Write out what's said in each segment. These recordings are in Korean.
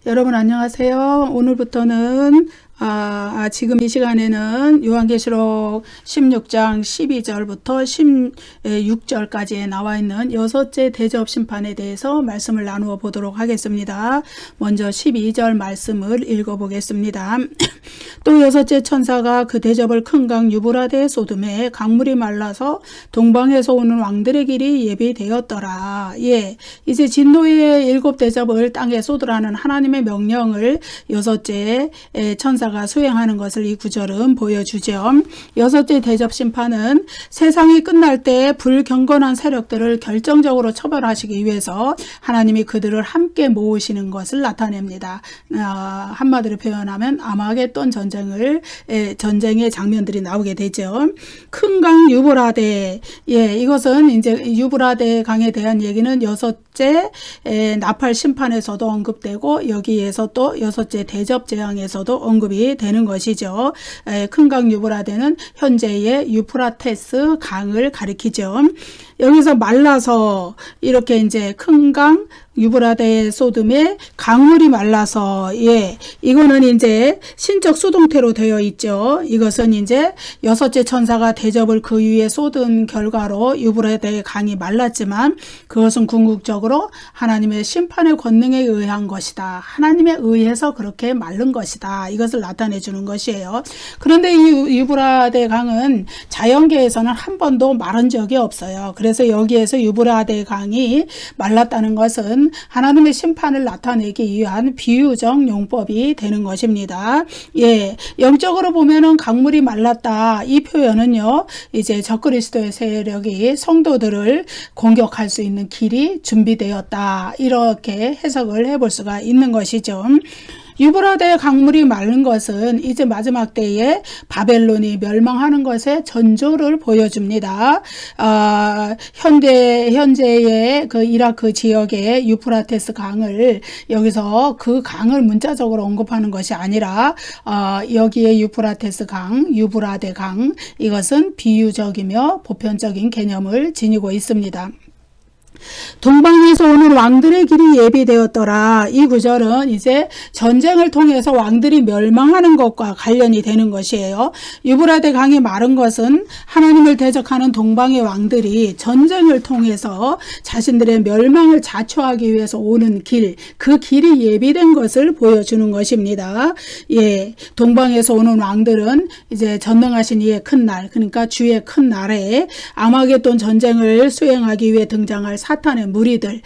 여러분 안녕하세요. 오늘부터는 지금 이 시간에는 요한계시록 16장 12절부터 16절까지에 나와 있는 여섯째 대접 심판에 대해서 말씀을 나누어 보도록 하겠습니다. 먼저 12절 말씀을 읽어보겠습니다. 또 여섯째 천사가 그 대접을 큰 강 유브라데 소돔에 강물이 말라서 동방에서 오는 왕들의 길이 예비되었더라. 이제 진노의 일곱 대접을 땅에 쏟으라는 하나님의 명령을 여섯째 천사가 수행하는 것을 이 구절은 보여주죠. 여섯째 대접 심판은 세상이 끝날 때 불경건한 세력들을 결정적으로 처벌하시기 위해서 하나님이 그들을 함께 모으시는 것을 나타냅니다. 한마디로 표현하면 아마겟돈 전쟁의 장면들이 나오게 되죠. 큰 강 유브라데, 이것은 이제 유브라데 강에 대한 얘기는 여섯째 나팔 심판에서도 언급되고 여기에서 또 여섯째 대접 재앙에서도 언급이 되는 것이죠. 큰 강 유브라데는 현재의 유프라테스 강을 가리키죠. 여기서 말라서 이렇게 이제 큰 강 유브라데 소돔에 강물이 말라서 이거는 이제 신적 수동태로 되어 있죠. 이것은 이제 여섯째 천사가 대접을 그 위에 쏟은 결과로 유브라데 강이 말랐지만 그것은 궁극적으로 하나님의 심판의 권능에 의한 것이다. 하나님에 의해서 그렇게 마른 것이다. 이것을 나타내 주는 것이에요. 그런데 이 유브라데 강은 자연계에서는 한 번도 마른 적이 없어요. 그래서 여기에서 유브라데 강이 말랐다는 것은 하나님의 심판을 나타내기 위한 비유적 용법이 되는 것입니다. 영적으로 보면은 강물이 말랐다. 이 표현은요, 이제 적그리스도의 세력이 성도들을 공격할 수 있는 길이 준비되었다. 이렇게 해석을 해볼 수가 있는 것이죠. 유브라데 강물이 마른 것은 이제 마지막 때에 바벨론이 멸망하는 것의 전조를 보여줍니다. 현재의 그 이라크 지역의 유프라테스 강을 여기서 그 강을 문자적으로 언급하는 것이 아니라 여기에 유프라테스 강, 유브라데 강, 이것은 비유적이며 보편적인 개념을 지니고 있습니다. 동방에서 오는 왕들의 길이 예비되었더라. 이 구절은 이제 전쟁을 통해서 왕들이 멸망하는 것과 관련이 되는 것이에요. 유브라데 강이 마른 것은 하나님을 대적하는 동방의 왕들이 전쟁을 통해서 자신들의 멸망을 자초하기 위해서 오는 길, 그 길이 예비된 것을 보여주는 것입니다. 동방에서 오는 왕들은 이제 전능하신 이의 큰 날, 그러니까 주의 큰 날에 아마겟돈 전쟁을 수행하기 위해 등장할 사탄의 무리들,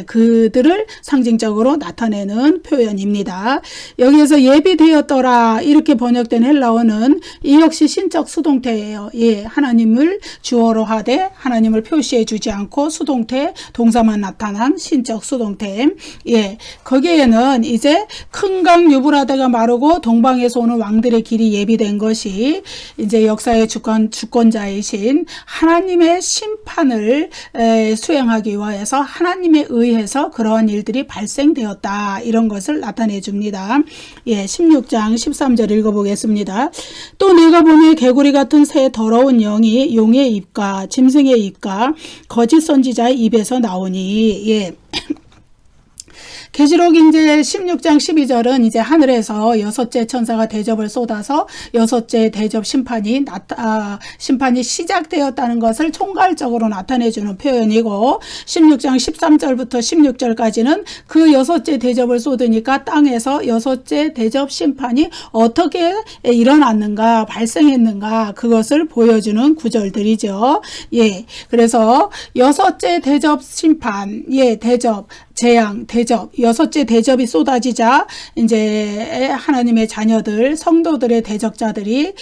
그들을 상징적으로 나타내는 표현입니다. 여기에서 예비되었더라 이렇게 번역된 헬라어는 이 역시 신적 수동태예요. 하나님을 주어로 하되 하나님을 표시해 주지 않고 수동태, 동사만 나타난 신적 수동태. 거기에는 이제 큰 강 유브라데가 마르고 동방에서 오는 왕들의 길이 예비된 것이 이제 역사의 주권자이신 하나님의 심판을 수행하기 위해서 하나님에 의해서 그러한 일들이 발생되었다. 이런 것을 나타내 줍니다. 16장 13절 읽어보겠습니다. 또 내가 보니 개구리 같은 새 더러운 영이 용의 입과 짐승의 입과 거짓 선지자의 입에서 나오니 계시록 이제 16장 12절은 이제 하늘에서 여섯째 천사가 대접을 쏟아서 여섯째 대접 심판이 시작되었다는 것을 총괄적으로 나타내주는 표현이고 16장 13절부터 16절까지는 그 여섯째 대접을 쏟으니까 땅에서 여섯째 대접 심판이 어떻게 일어났는가, 발생했는가, 그것을 보여주는 구절들이죠. 그래서 여섯째 대접 심판, 대접, 재앙, 대접, 여섯째 대접이 쏟아지자 이제 하나님의 자녀들, 성도들의 대적자들인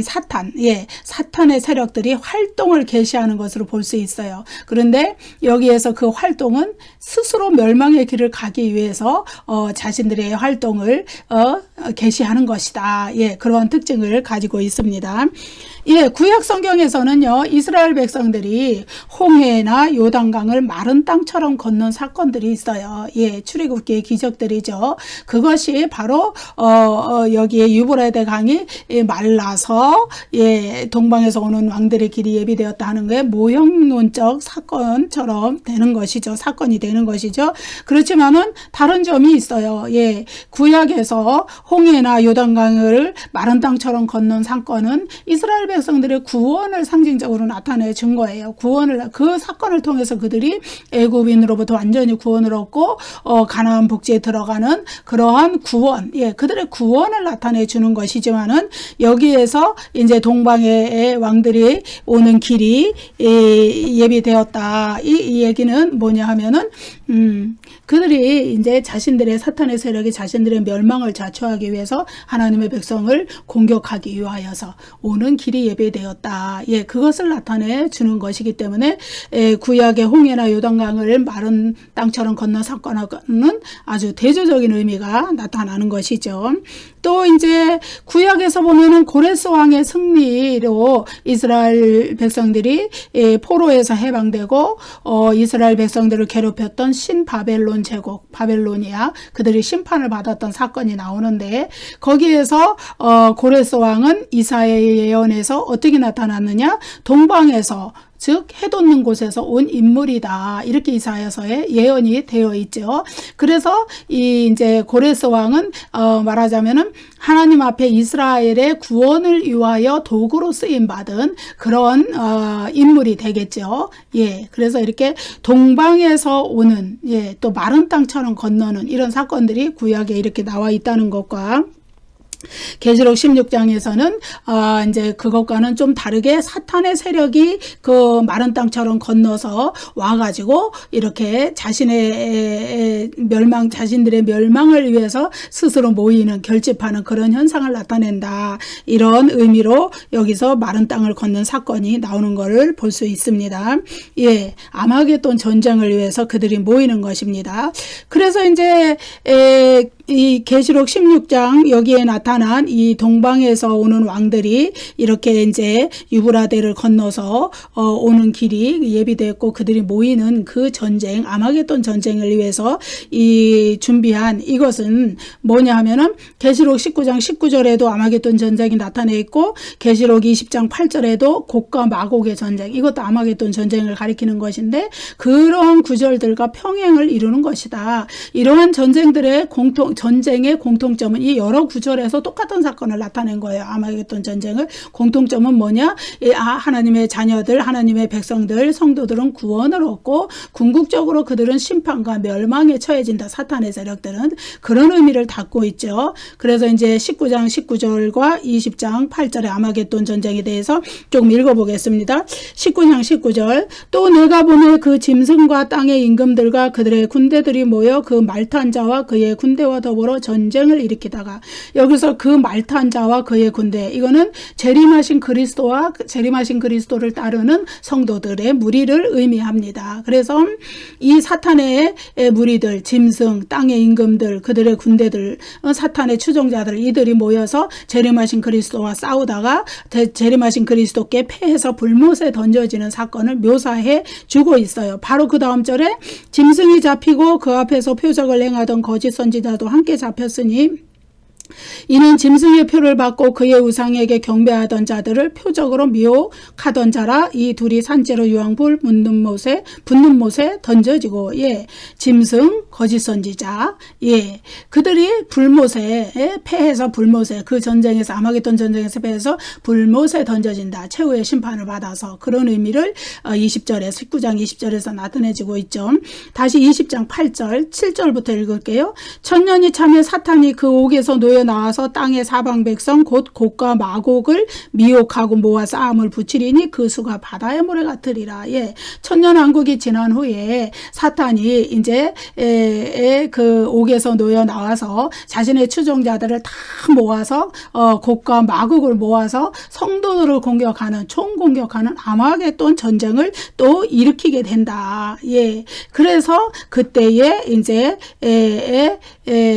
사탄의 세력들이 활동을 개시하는 것으로 볼 수 있어요. 그런데 여기에서 그 활동은 스스로 멸망의 길을 가기 위해서 자신들의 활동을 개시하는 것이다. 그런 특징을 가지고 있습니다. 예, 구약 성경에서는요, 이스라엘 백성들이 홍해나 요단강을 마른 땅처럼 건넌 사건들이 있어요. 예, 출애굽기의 기적들이죠. 그것이 바로 여기에 유브라데 강이 말라서 예, 동방에서 오는 왕들의 길이 예비되었다 하는 게 모형론적 사건처럼 되는 것이죠. 사건이 되는 것이죠. 그렇지만은 다른 점이 있어요. 예, 구약에서 홍해나 요단강을 마른 땅처럼 건넌 사건은 이스라엘 백성들의 구원을 상징적으로 나타내 준 거예요. 그 사건을 통해서 그들이 애굽인으로부터 완전히 구원을 얻고 가나안 복지에 들어가는 그러한 구원, 예, 그들의 구원을 나타내 주는 것이지만은 여기에서 이제 동방의 왕들이 오는 길이 예비되었다. 이 얘기는 뭐냐 하면은 그들이 이제 자신들의 사탄의 세력이 자신들의 멸망을 자초하기 위해서 하나님의 백성을 공격하기 위하여서 오는 길이 예배되었다. 예, 그것을 나타내 주는 것이기 때문에 구약의 홍해나 요단강을 마른 땅처럼 건너 사건은 아주 대조적인 의미가 나타나는 것이죠. 또 이제 구약에서 보면은 고레스 왕의 승리로 이스라엘 백성들이 포로에서 해방되고 이스라엘 백성들을 괴롭혔던 신바벨론 제국 바벨로니아 그들이 심판을 받았던 사건이 나오는데 거기에서 고레스 왕은 이사야의 예언에서 어떻게 나타났느냐? 동방에서 즉 해돋는 곳에서 온 인물이다. 이렇게 이사야서에 예언이 되어 있죠. 그래서 이 이제 고레스 왕은 말하자면은 하나님 앞에 이스라엘의 구원을 위하여 도구로 쓰임 받은 그런 인물이 되겠죠. 예. 그래서 이렇게 동방에서 오는 예, 또 마른 땅처럼 건너는 이런 사건들이 구약에 이렇게 나와 있다는 것과 계시록 16장에서는 이제 그것과는 좀 다르게 사탄의 세력이 그 마른 땅처럼 건너서 와가지고 이렇게 자신들의 멸망을 위해서 스스로 모이는 결집하는 그런 현상을 나타낸다. 이런 의미로 여기서 마른 땅을 걷는 사건이 나오는 것을 볼 수 있습니다. 예, 아마겟돈 전쟁을 위해서 그들이 모이는 것입니다. 그래서 이제 이 계시록 16장 여기에 나타난 이 동방에서 오는 왕들이 이렇게 이제 유브라데를 건너서 오는 길이 예비되었고 그들이 모이는 그 전쟁 아마겟돈 전쟁을 위해서 이 준비한 이것은 뭐냐 하면은 계시록 19장 19절에도 아마겟돈 전쟁이 나타내 있고 계시록 20장 8절에도 곡과 마곡의 전쟁 이것도 아마겟돈 전쟁을 가리키는 것인데 그런 구절들과 평행을 이루는 것이다. 이러한 전쟁의 공통점은 이 여러 구절에서 똑같은 사건을 나타낸 거예요. 아마겟돈 전쟁을 공통점은 뭐냐? 하나님의 자녀들, 하나님의 백성들, 성도들은 구원을 얻고 궁극적으로 그들은 심판과 멸망에 처해진다. 사탄의 세력들은 그런 의미를 담고 있죠. 그래서 이제 19장 19절과 20장 8절의 아마겟돈 전쟁에 대해서 조금 읽어보겠습니다. 19장 19절 또 내가 보매 그 짐승과 땅의 임금들과 그들의 군대들이 모여 그 말탄 자와 그의 군대와 더불어 전쟁을 일으키다가 여기서 그 말탄 자와 그의 군대 이거는 재림하신 그리스도와 재림하신 그리스도를 따르는 성도들의 무리를 의미합니다. 그래서 이 사탄의 무리들 짐승 땅의 임금들 그들의 군대들 사탄의 추종자들 이들이 모여서 재림하신 그리스도와 싸우다가 재림하신 그리스도께 패해서 불못에 던져지는 사건을 묘사해 주고 있어요. 바로 그 다음 절에 짐승이 잡히고 그 앞에서 표적을 행하던 거짓 선지자도 함께 잡혔으니 이는 짐승의 표를 받고 그의 우상에게 경배하던 자들을 표적으로 미혹하던 자라. 이 둘이 산채로 유황불 붙는 못에 던져지고 예, 짐승 거짓 선지자 예, 그들이 불못에 패해서 불못에 그 전쟁에서 아마겟돈 전쟁에서 패해서 불못에 던져진다. 최후의 심판을 받아서 그런 의미를 20절에 19장 20절에서 나타내지고 있죠. 다시 20장 8절 7절부터 읽을게요. 천년이 차며 사탄이 그 옥에서 놓여 나와서 땅의 사방 백성 곧 곡과 마곡을 미혹하고 모아 싸움을 붙이리니 그 수가 바다의 모래 같으리라. 예, 천년왕국이 지난 후에 사탄이 이제 그 옥에서 놓여 나와서 자신의 추종자들을 다 모아서 곡과 마곡을 모아서 성도들을 공격하는 총공격하는 아마겟돈 전쟁을 또 일으키게 된다. 예, 그래서 그때에 이제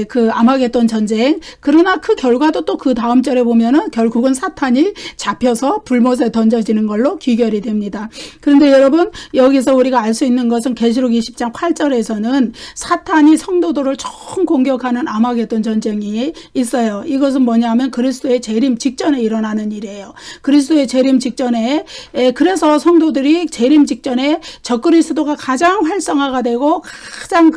그 아마겟돈 전쟁 그러나 그 결과도 또 그 다음 절에 보면은 결국은 사탄이 잡혀서 불못에 던져지는 걸로 귀결이 됩니다. 그런데 여러분, 여기서 우리가 알 수 있는 것은 계시록 20장 8절에서는 사탄이 성도들을 총 공격하는 아마겟돈 전쟁이 있어요. 이것은 뭐냐면 그리스도의 재림 직전에 일어나는 일이에요. 그리스도의 재림 직전에, 그래서 성도들이 재림 직전에 적그리스도가 가장 활성화가 되고 가장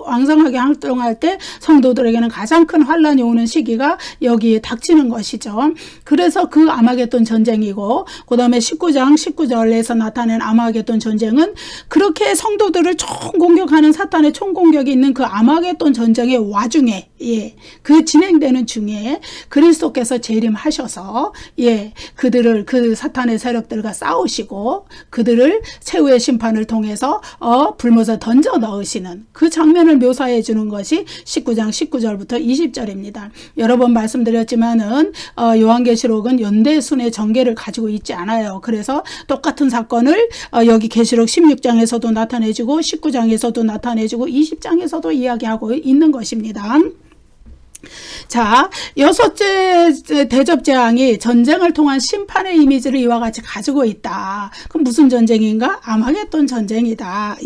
왕성하게 활동할 때 성도들에게는 가장 큰 환란이 오는 시기가 여기에 닥치는 것이죠. 그래서 그 아마겟돈 전쟁이고, 그 다음에 19장 19절에서 나타낸 아마겟돈 전쟁은 그렇게 성도들을 총 공격하는 사탄의 총공격이 있는 그 아마겟돈 전쟁의 와중에, 그 진행되는 중에 그리스도께서 재림하셔서, 그들을 그 사탄의 세력들과 싸우시고 그들을 최후의 심판을 통해서 불못에 던져 넣으시는 그 장면을 묘사해 주는 것이 19장 19절부터 20절입니다. 여러 번 말씀드렸지만은 요한계시록은 연대순의 전개를 가지고 있지 않아요. 그래서 똑같은 사건을 여기 계시록 16장에서도 나타내주고 19장에서도 나타내주고 20장에서도 이야기하고 있는 것입니다. 자, 여섯째 대접 재앙이 전쟁을 통한 심판의 이미지를 이와 같이 가지고 있다. 그럼 무슨 전쟁인가? 아마겟돈 전쟁이다.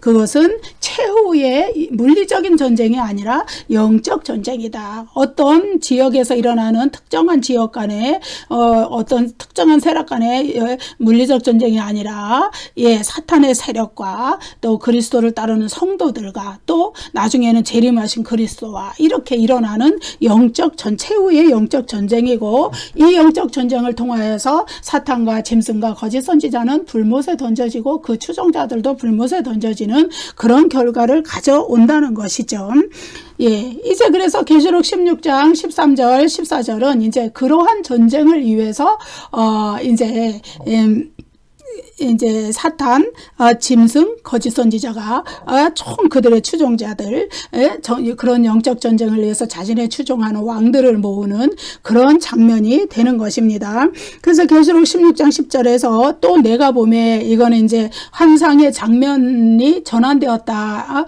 그것은 최후의 물리적인 전쟁이 아니라 영적 전쟁이다. 어떤 지역에서 일어나는 특정한 지역 간의 어떤 특정한 세력 간의 물리적 전쟁이 아니라 사탄의 세력과 또 그리스도를 따르는 성도들과 또 나중에는 재림하신 그리스도와 이렇게 일어나는 최후의 영적 전쟁이고, 이 영적 전쟁을 통하여서 사탄과 짐승과 거짓 선지자는 불못에 던져지고 그 추종자들도 불못에 던져지는 그런 결과를 가져온다는 것이죠. 이제 그래서 계시록 16장 13절 14절은 이제 그러한 전쟁을 위해서 이제 사탄, 짐승, 거짓 선지자가 총 그들의 추종자들, 그런 영적 전쟁을 위해서 자신의 추종하는 왕들을 모으는 그런 장면이 되는 것입니다. 그래서 계시록 16장 10절에서 또 내가 보매, 이거는 이제 환상의 장면이 전환되었다.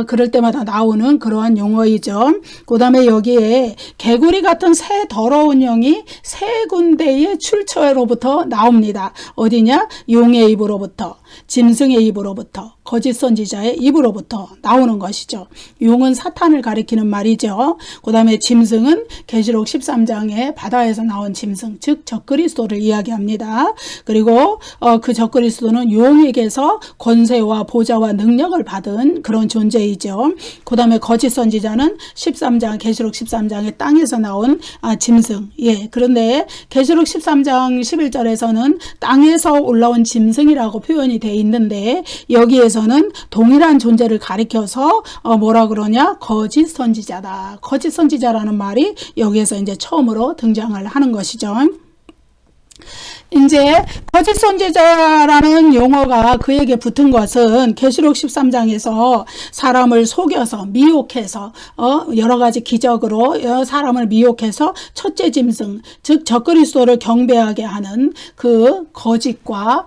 그럴 때마다 나오는 그러한 용어이죠. 그 다음에 여기에 개구리 같은 새 더러운 영이 세 군데의 출처로부터 나옵니다. 어디냐? 용의 입으로부터, 짐승의 입으로부터, 거짓 선지자의 입으로부터 나오는 것이죠. 용은 사탄을 가리키는 말이죠. 그 다음에 짐승은 계시록 13장에 바다에서 나온 짐승, 즉 적그리스도를 이야기합니다. 그리고 그 적그리스도는 용에게서 권세와 보좌와 능력을 받은 그런 존재이죠. 그 다음에 거짓 선지자는 계시록 13장에 땅에서 나온 짐승. 그런데 계시록 13장 11절에서는 땅에서 올라온 짐승이라고 표현이 되어 있는데, 여기에서는 동일한 존재를 가리켜서 뭐라 그러냐? 거짓 선지자다. 거짓 선지자라는 말이 여기에서 이제 처음으로 등장을 하는 것이죠. 이제 거짓 선지자라는 용어가 그에게 붙은 것은 계시록 13장에서 사람을 속여서 미혹해서 여러 가지 기적으로 사람을 미혹해서 첫째 짐승, 즉 적그리스도를 경배하게 하는 그 거짓과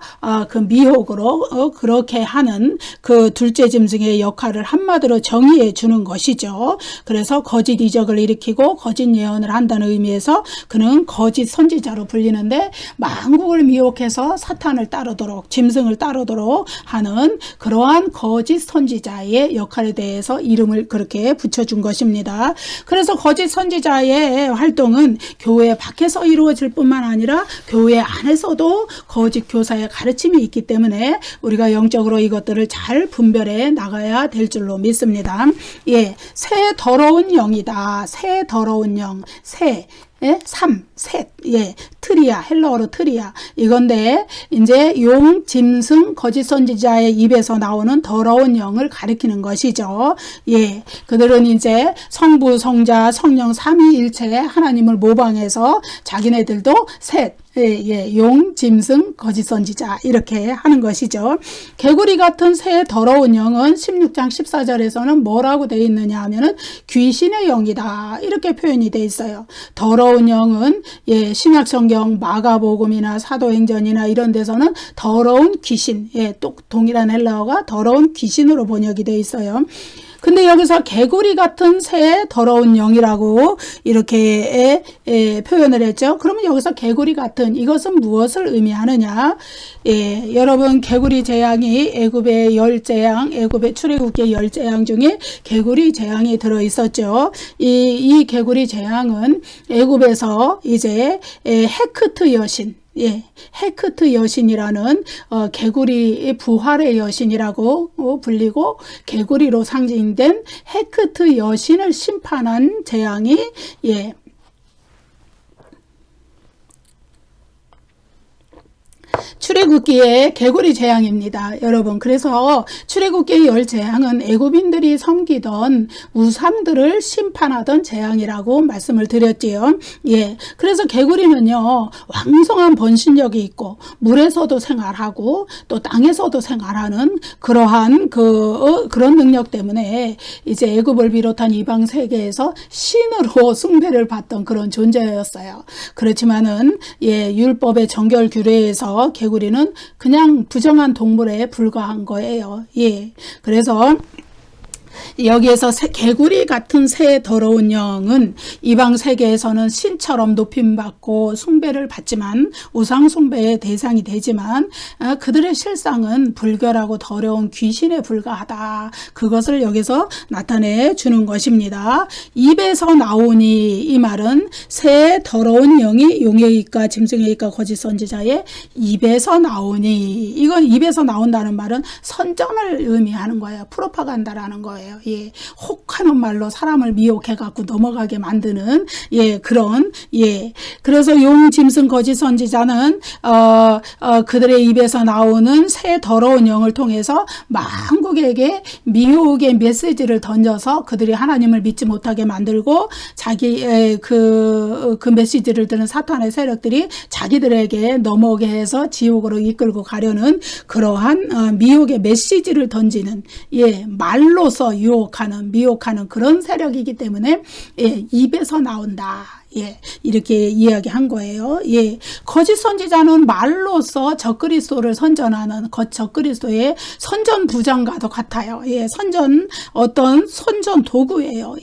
그 미혹으로 그렇게 하는 그 둘째 짐승의 역할을 한마디로 정의해 주는 것이죠. 그래서 거짓 이적을 일으키고 거짓 예언을 한다는 의미에서 그는 거짓 선지자로 불리는데, 만국을 미혹해서 사탄을 따르도록, 짐승을 따르도록 하는 그러한 거짓 선지자의 역할에 대해서 이름을 그렇게 붙여준 것입니다. 그래서 거짓 선지자의 활동은 교회 밖에서 이루어질 뿐만 아니라 교회 안에서도 거짓 교사의 가르침이 있기 때문에 우리가 영적으로 이것들을 잘 분별해 나가야 될 줄로 믿습니다. 새 더러운 영이다. 새 더러운 영, 셋, 트리아, 헬라어로 트리아. 이건데, 이제 용, 짐승, 거짓 선지자의 입에서 나오는 더러운 영을 가리키는 것이죠. 그들은 이제 성부, 성자, 성령 삼위일체 하나님을 모방해서 자기네들도 용, 짐승, 거짓 선지자 이렇게 하는 것이죠. 개구리 같은 새 더러운 영은 16장 14절에서는 뭐라고 되어 있느냐 하면은 귀신의 영이다 이렇게 표현이 되어 있어요. 더러운 영은 신약 성경 마가복음이나 사도행전이나 이런 데서는 더러운 귀신, 또 동일한 헬라어가 더러운 귀신으로 번역이 되어 있어요. 근데 여기서 개구리 같은 새 더러운 영이라고 이렇게 표현을 했죠. 그러면 여기서 개구리 같은 이것은 무엇을 의미하느냐? 여러분 개구리 재앙이 애굽의 10재앙, 애굽의 출애굽기 10재앙 중에 개구리 재앙이 들어 있었죠. 이 개구리 재앙은 애굽에서 이제 헤크트 여신, 헤크트 여신이라는 개구리 부활의 여신이라고 불리고 개구리로 상징된 헤크트 여신을 심판한 재앙이 출애굽기의 개구리 재앙입니다. 여러분 그래서 출애굽기의 10재앙은 애굽인들이 섬기던 우상들을 심판하던 재앙이라고 말씀을 드렸지요. 그래서 개구리는요 왕성한 번식력이 있고 물에서도 생활하고 또 땅에서도 생활하는 그러한 그런 능력 때문에 이제 애굽을 비롯한 이방 세계에서 신으로 숭배를 받던 그런 존재였어요. 그렇지만은 율법의 정결 규례에서 개구리는 그냥 부정한 동물에 불과한 거예요. 그래서 여기에서 개구리 같은 새 더러운 영은 이방 세계에서는 신처럼 높임받고 숭배를 받지만 우상 숭배의 대상이 되지만 그들의 실상은 불결하고 더러운 귀신에 불과하다. 그것을 여기서 나타내 주는 것입니다. 입에서 나오니 이 말은 새 더러운 영이 용의 입과 짐승의 입과 거짓 선지자의 입에서 나오니 이건 입에서 나온다는 말은 선전을 의미하는 거예요. 프로파간다라는 거예요. 혹하는 말로 사람을 미혹해 갖고 넘어가게 만드는 그런 그래서 용 짐승 거짓 선지자는 그들의 입에서 나오는 새 더러운 영을 통해서 만국에게 미혹의 메시지를 던져서 그들이 하나님을 믿지 못하게 만들고 자기 그 메시지를 들은 사탄의 세력들이 자기들에게 넘어오게 해서 지옥으로 이끌고 가려는 그러한 미혹의 메시지를 던지는 말로서 미혹하는 그런 세력이기 때문에 입에서 나온다. 이렇게 이야기한 거예요. 거짓 선지자는 말로서 적그리스도를 선전하는 적그리스도의 선전 부장과도 같아요. 어떤 선전 도구예요.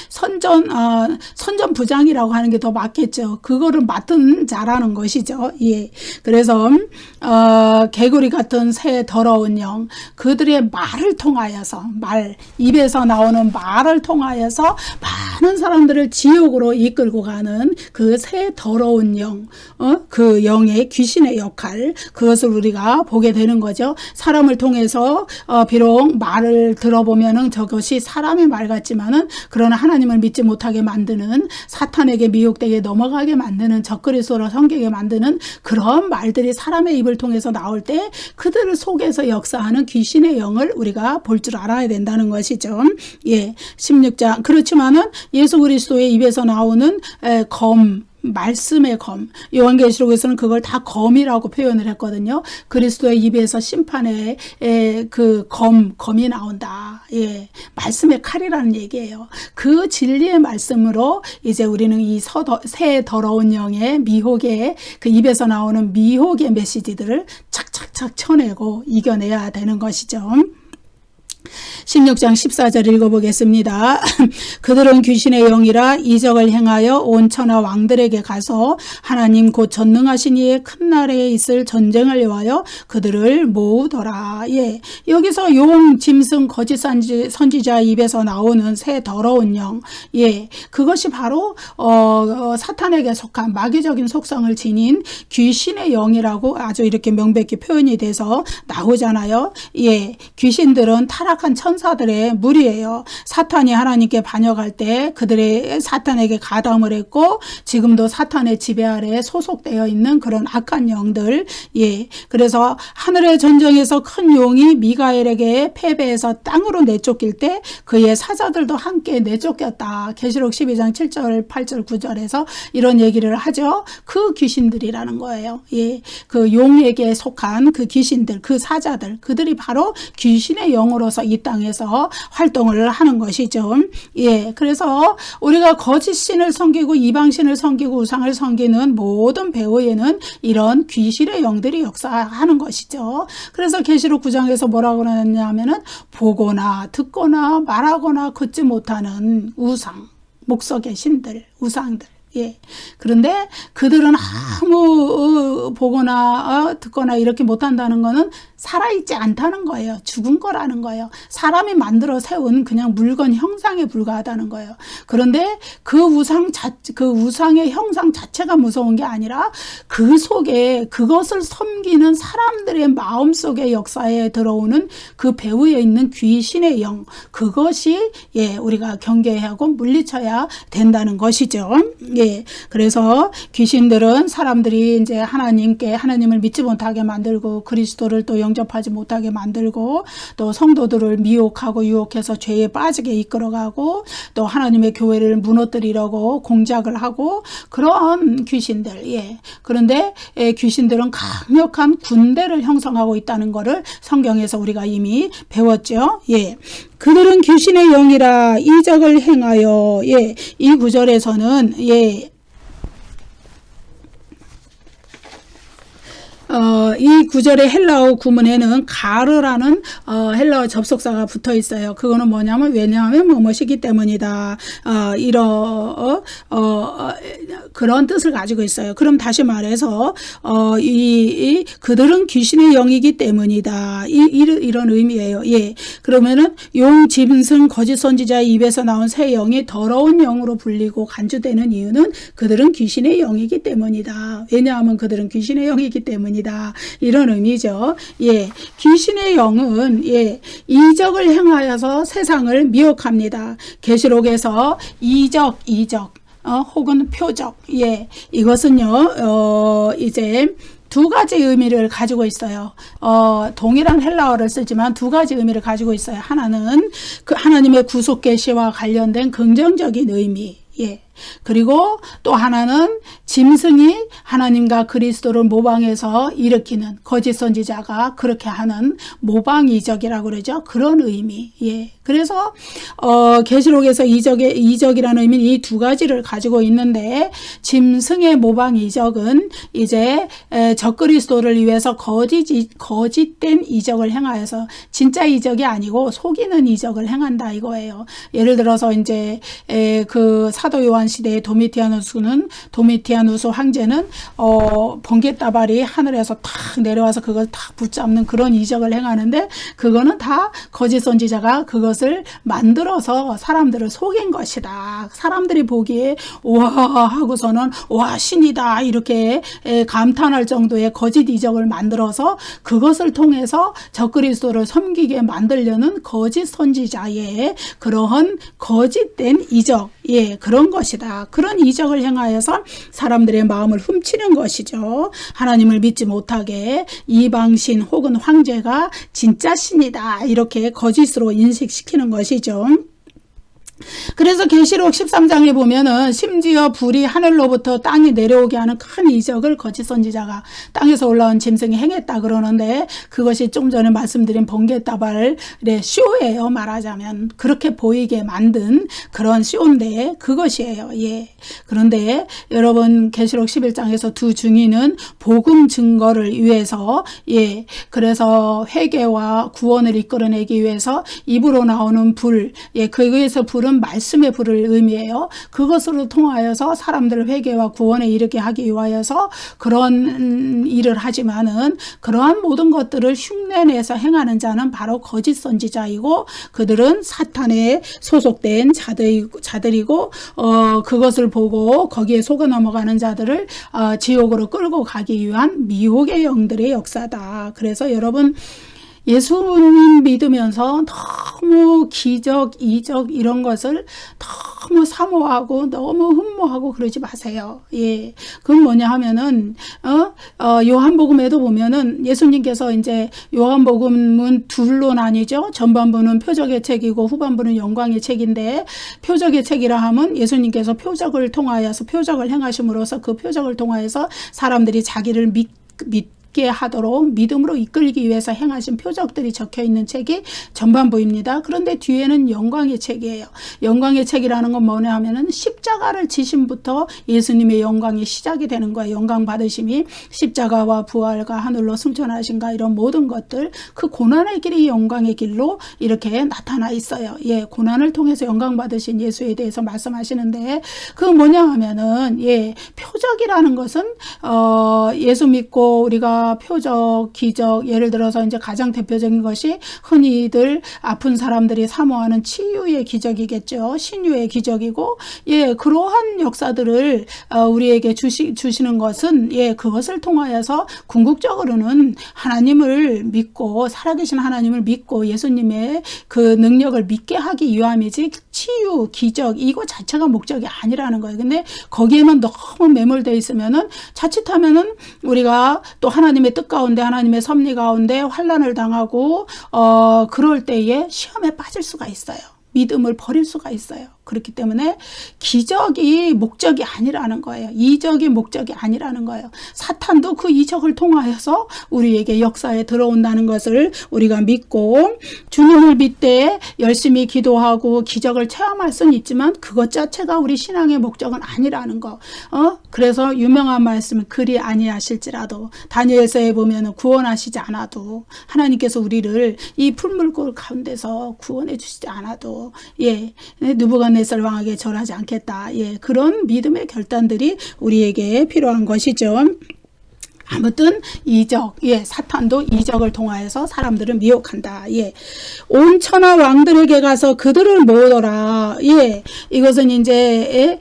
선전 부장이라고 하는 게 더 맞겠죠. 그거를 맡은 자라는 것이죠. 그래서 개구리 같은 새 더러운 영, 그들의 말을 통하여서 입에서 나오는 말을 통하여서 많은 사람들을 지옥으로 이끌고 가는 그 새 더러운 영, 그 영의 귀신의 역할, 그것을 우리가 보게 되는 거죠. 사람을 통해서 비록 말을 들어보면은 저것이 사람의 말 같지만은 그러나 하나님을 믿지 못하게 만드는 사탄에게 미혹되게 넘어가게 만드는 적그리스도로 섬기게 만드는 그런 말들이 사람의 입을 통해서 나올 때 그들을 속에서 역사하는 귀신의 영을 우리가 볼 줄 알아야 된다는 것이죠. 16장 그렇지만은 예수 그리스도의 입에서 나오는 말씀의 검, 요한계시록에서는 그걸 다 검이라고 표현을 했거든요. 그리스도의 입에서 심판의 검이 나온다. 말씀의 칼이라는 얘기예요. 그 진리의 말씀으로 이제 우리는 이 새 더러운 영의 미혹의 그 입에서 나오는 미혹의 메시지들을 착착착 쳐내고 이겨내야 되는 것이죠. 16장 14절 읽어보겠습니다. 그들은 귀신의 영이라 이적을 행하여 온 천하 왕들에게 가서 하나님 곧 전능하신 이의 큰 날에 있을 전쟁을 위하여 그들을 모으더라. 여기서 용, 짐승, 거짓 선지자 입에서 나오는 새 더러운 영, 그것이 바로 사탄에게 속한 마귀적인 속성을 지닌 귀신의 영이라고 아주 이렇게 명백히 표현이 돼서 나오잖아요. 귀신들은 타락한 천사들의 무리예요. 사탄이 하나님께 반역할 때 그들의 사탄에게 가담을 했고 지금도 사탄의 지배 아래에 소속되어 있는 그런 악한 영들. 그래서 하늘의 전쟁에서 큰 용이 미가엘에게 패배해서 땅으로 내쫓길 때 그의 사자들도 함께 내쫓겼다. 계시록 12장 7절 8절 9절에서 이런 얘기를 하죠. 그 귀신들이라는 거예요. 그 용에게 속한 그 귀신들, 그 사자들, 그들이 바로 귀신의 영으로서 이 땅에서 활동을 하는 것이죠. 예, 그래서 우리가 거짓 신을 섬기고 이방신을 섬기고 우상을 섬기는 모든 배후에는 이런 귀신의 영들이 역사하는 것이죠. 그래서 계시록 9장에서 뭐라고 하냐면은 보거나 듣거나 말하거나 걷지 못하는 우상, 목석의 신들, 우상들. 예. 그런데 그들은 아무 보거나 듣거나 이렇게 못한다는 거는 살아있지 않다는 거예요. 죽은 거라는 거예요. 사람이 만들어 세운 그냥 물건 형상에 불과하다는 거예요. 그런데 그 우상의 형상 자체가 무서운 게 아니라 그 속에 그것을 섬기는 사람들의 마음속의 역사에 들어오는 그 배후에 있는 귀신의 영, 그것이 예, 우리가 경계하고 물리쳐야 된다는 것이죠. 예. 그래서 귀신들은 사람들이 이제 하나님을 믿지 못하게 만들고 그리스도를 또 영접하지 못하게 만들고 또 성도들을 미혹하고 유혹해서 죄에 빠지게 이끌어가고 또 하나님의 교회를 무너뜨리려고 공작을 하고 그런 귀신들. 예. 그런데 귀신들은 강력한 군대를 형성하고 있다는 것을 성경에서 우리가 이미 배웠죠. 예. 그들은 귀신의 영이라 이적을 행하여 예. 이 구절에서는 예. 이 구절의 헬라어 구문에는 가르라는 헬라어 접속사가 붙어 있어요. 그거는 뭐냐면 왜냐하면 뭐뭐시기 때문이다. 그런 뜻을 가지고 있어요. 그럼 다시 말해서 그들은 귀신의 영이기 때문이다. 이런 의미예요. 예. 그러면은 용, 짐승, 거짓 선지자의 입에서 나온 새 영이 더러운 영으로 불리고 간주되는 이유는 그들은 귀신의 영이기 때문이다. 왜냐하면 그들은 귀신의 영이기 때문이다. 이런 의미죠. 예, 귀신의 영은 예, 이적을 행하여서 세상을 미혹합니다. 계시록에서 이적 혹은 표적. 예, 이것은요 이제 두 가지 의미를 가지고 있어요. 동일한 헬라어를 쓰지만 두 가지 의미를 가지고 있어요. 하나는 그 하나님의 구속 계시와 관련된 긍정적인 의미. 예. 그리고 또 하나는 짐승이 하나님과 그리스도를 모방해서 일으키는 거짓 선지자가 그렇게 하는 모방 이적이라고 그러죠. 그런 의미. 예. 그래서 계시록에서 이적이라는 의미는 이 두 가지를 가지고 있는데 짐승의 모방 이적은 이제 적그리스도를 위해서 거짓된 이적을 행하여서 진짜 이적이 아니고 속이는 이적을 행한다 이거예요. 예를 들어서 이제 그 사도 요한 시대의 도미티아누스 황제는 번개다발이 하늘에서 탁 내려와서 그걸 탁 붙잡는 그런 이적을 행하는데 그거는 다 거짓 선지자가 그것을 만들어서 사람들을 속인 것이다. 사람들이 보기에 와 하고서는 와 신이다 이렇게 감탄할 정도의 거짓 이적을 만들어서 그것을 통해서 적그리스도를 섬기게 만들려는 거짓 선지자의 그러한 거짓된 이적, 예, 그런 것이다. 그런 이적을 행하여서 사람들의 마음을 훔치는 것이죠. 하나님을 믿지 못하게 이방신 혹은 황제가 진짜 신이다 이렇게 거짓으로 인식시키는 것이죠. 그래서 계시록 13장에 보면은 심지어 불이 하늘로부터 땅에 내려오게 하는 큰 이적을 거짓 선지자가 땅에서 올라온 짐승이 행했다 그러는데 그것이 좀 전에 말씀드린 번개다발의 쇼예요. 말하자면 그렇게 보이게 만든 그런 쇼인데 그것이에요. 예. 그런데 여러분 계시록 11장에서 두 증인은 복음 증거를 위해서 예. 그래서 회개와 구원을 이끌어내기 위해서 입으로 나오는 불, 예. 그에서 불은 말씀의 불을 의미해요. 그것으로 통하여서 사람들을 회개와 구원에 이르게 하기 위하여서 그런 일을 하지만은 그러한 모든 것들을 흉내내서 행하는 자는 바로 거짓 선지자이고 그들은 사탄에 소속된 자들이고 그것을 보고 거기에 속아 넘어가는 자들을 지옥으로 끌고 가기 위한 미혹의 영들의 역사다. 그래서 여러분 예수님 믿으면서 너무 기적, 이적 이런 것을 너무 사모하고 너무 흠모하고 그러지 마세요. 예. 그건 뭐냐 하면은 요한복음에도 보면은 예수님께서 이제 요한복음은 둘로 나뉘죠. 전반부는 표적의 책이고 후반부는 영광의 책인데 표적의 책이라 하면 예수님께서 표적을 통하여서 표적을 행하심으로써 그 표적을 통하여서 사람들이 자기를 믿고 믿게 하도록 믿음으로 이끌기 위해서 행하신 표적들이 적혀 있는 책이 전반부입니다. 그런데 뒤에는 영광의 책이에요. 영광의 책이라는 건 뭐냐 하면은 십자가를 지심부터 예수님의 영광이 시작이 되는 거예요. 영광 받으심이 십자가와 부활과 하늘로 승천하신가 이런 모든 것들, 그 고난의 길이 영광의 길로 이렇게 나타나 있어요. 예, 고난을 통해서 영광 받으신 예수에 대해서 말씀하시는데, 그 뭐냐 하면은 표적이라는 것은 예수 믿고 우리가 표적, 기적, 예를 들어서 이제 가장 대표적인 것이 흔히들 아픈 사람들이 사모하는 치유의 기적이겠죠. 신유의 기적이고, 그러한 역사들을 우리에게 주시는 것은 그것을 통하여서 궁극적으로는 하나님을 믿고, 살아계신 하나님을 믿고 예수님의 그 능력을 믿게 하기 위함이지, 치유, 기적 이거 자체가 목적이 아니라는 거예요. 근데 거기에만 너무 매몰되어 있으면은 자칫하면은 우리가 또 하나님의 뜻 가운데, 하나님의 섭리 가운데 환난을 당하고 그럴 때에 시험에 빠질 수가 있어요. 믿음을 버릴 수가 있어요. 그렇기 때문에 기적이 목적이 아니라는 거예요. 이적이 목적이 아니라는 거예요. 사탄도 그 이적을 통하여서 우리에게 역사에 들어온다는 것을 우리가 믿고, 주님을 믿되 열심히 기도하고 기적을 체험할 수는 있지만 그것 자체가 우리 신앙의 목적은 아니라는 거. 그래서 유명한 말씀은 그리 아니하실지라도, 다니엘서에 보면은 구원하시지 않아도, 하나님께서 우리를 이 풀물골 가운데서 구원해 주시지 않아도 느부갓네살 왕에게 절하지 않겠다. 그런 믿음의 결단들이 우리에게 필요한 것이죠. 아무튼 이적, 사탄도 이적을 통하여서 사람들을 미혹한다. 온 천하 왕들에게 가서 그들을 모으더라. 이것은 이제